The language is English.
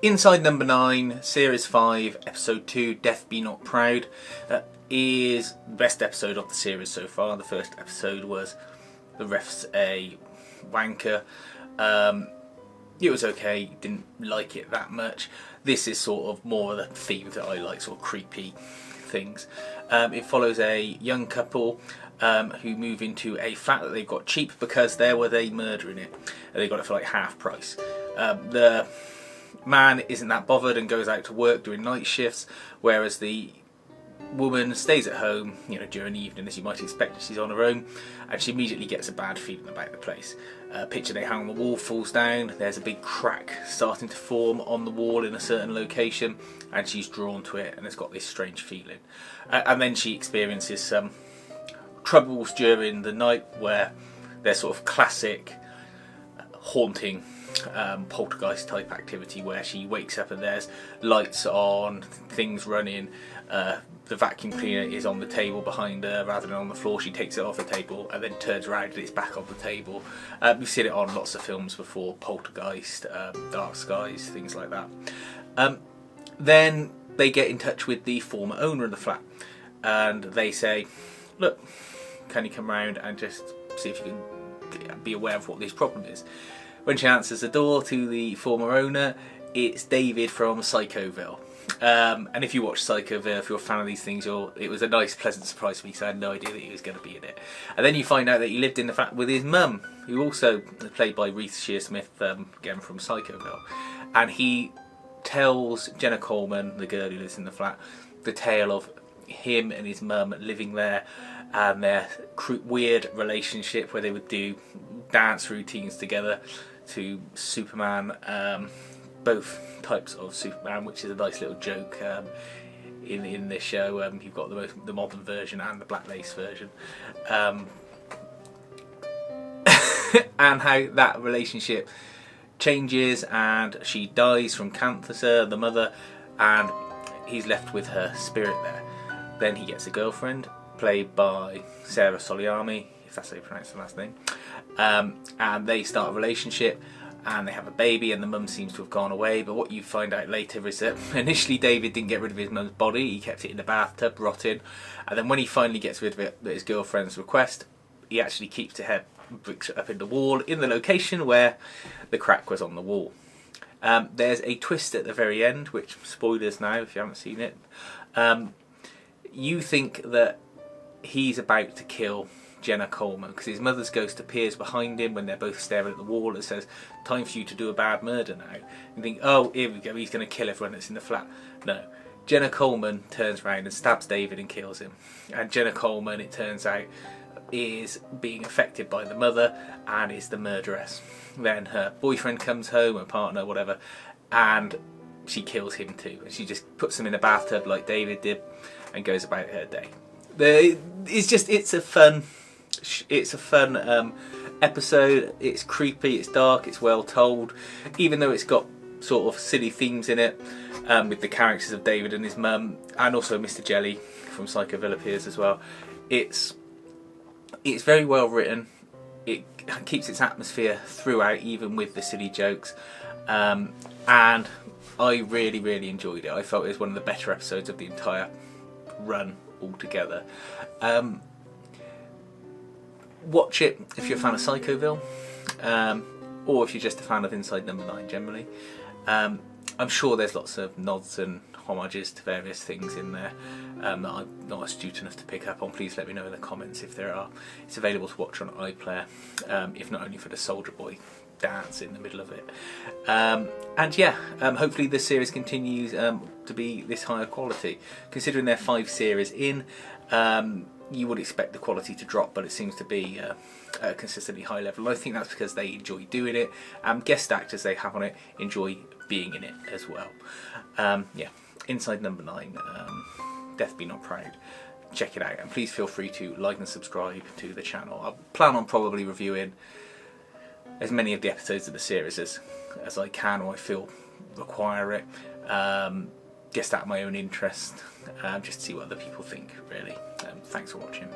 Inside Number 9, Series 5, Episode 2, Death Be Not Proud, is the best episode of the series so far. The first episode was The Ref's a Wanker. It was okay, didn't like it that much. This is sort of more of the theme that I like, sort of creepy things. It follows a young couple who move into a flat that they've got cheap because there was a murder in it. And they got it for like half price. The man isn't that bothered and goes out to work doing night shifts, whereas the woman stays at home, during the evening, as you might expect. She's on her own, and she immediately gets a bad feeling about the place. A picture they hang on the wall falls down. There's a big crack starting to form on the wall in a certain location, and she's drawn to it and has got this strange feeling. And then she experiences some troubles during the night where there's sort of classic haunting poltergeist type activity, where she wakes up and there's lights on, things running, the vacuum cleaner is on the table behind her rather than on the floor. She takes it off the table and then turns around and it's back on the table. We've seen it on lots of films before, Poltergeist, Dark Skies, things like that. Then they get in touch with the former owner of the flat and they say, look, can you come round and just see if you can be aware of what this problem is? When she answers the door to the former owner, it's David from Psychoville. And if you watch Psychoville, if you're a fan of these things, it was a nice, pleasant surprise for me because I had no idea that he was going to be in it. And then you find out that he lived in the flat with his mum, who also is played by Reese Shearsmith, again from Psychoville. And he tells Jenna Coleman, the girl who lives in the flat, the tale of him and his mum living there and their weird relationship where they would do dance routines together to Superman, both types of Superman, which is a nice little joke in this show. You've got the modern version and the black lace version, and how that relationship changes, and she dies from cancer, the mother, and he's left with her spirit there. Then he gets a girlfriend played by Sarah Soliami, if that's how you pronounce the last name, and they start a relationship and they have a baby, and the mum seems to have gone away. But what you find out later is that initially David didn't get rid of his mum's body, he kept it in the bathtub rotting, and then when he finally gets rid of it at his girlfriend's request, he actually keeps it, bricks it up in the wall in the location where the crack was on the wall. There's a twist at the very end, which, spoilers now if you haven't seen it. You think that he's about to kill Jenna Coleman because his mother's ghost appears behind him when they're both staring at the wall and says, time for you to do a bad murder now. You think, oh, here we go, he's going to kill everyone that's in the flat. No. Jenna Coleman turns around and stabs David and kills him. And Jenna Coleman, it turns out, is being affected by the mother and is the murderess. Then her boyfriend comes home, her partner, whatever, and she kills him too. And she just puts him in a bathtub like David did and goes about her day. It's a fun episode. It's creepy, it's dark, it's well told, even though it's got sort of silly themes in it, with the characters of David and his mum, and also Mr. Jelly from Psychoville appears as well. It's very well written. It keeps its atmosphere throughout, even with the silly jokes, and I really, really enjoyed it. I felt it was one of the better episodes of the entire run altogether. Watch it if you're a fan of Psychoville, or if you're just a fan of Inside Number 9 generally. I'm sure there's lots of nods and homages to various things in there that I'm not astute enough to pick up on. Please let me know in the comments if there are. It's available to watch on iPlayer, if not only for the Soldier Boy dance in the middle of it. And yeah, hopefully this series continues to be this higher quality. Considering they're 5 series in, you would expect the quality to drop, but it seems to be a consistently high level. I think that's because they enjoy doing it. Guest actors they have on it enjoy being in it as well. Yeah, Inside Number 9, Death Be Not Proud. Check it out, and please feel free to like and subscribe to the channel. I plan on probably reviewing as many of the episodes of the series as I can, or I feel require it. Just out of my own interest, just to see what other people think, really. Thanks for watching.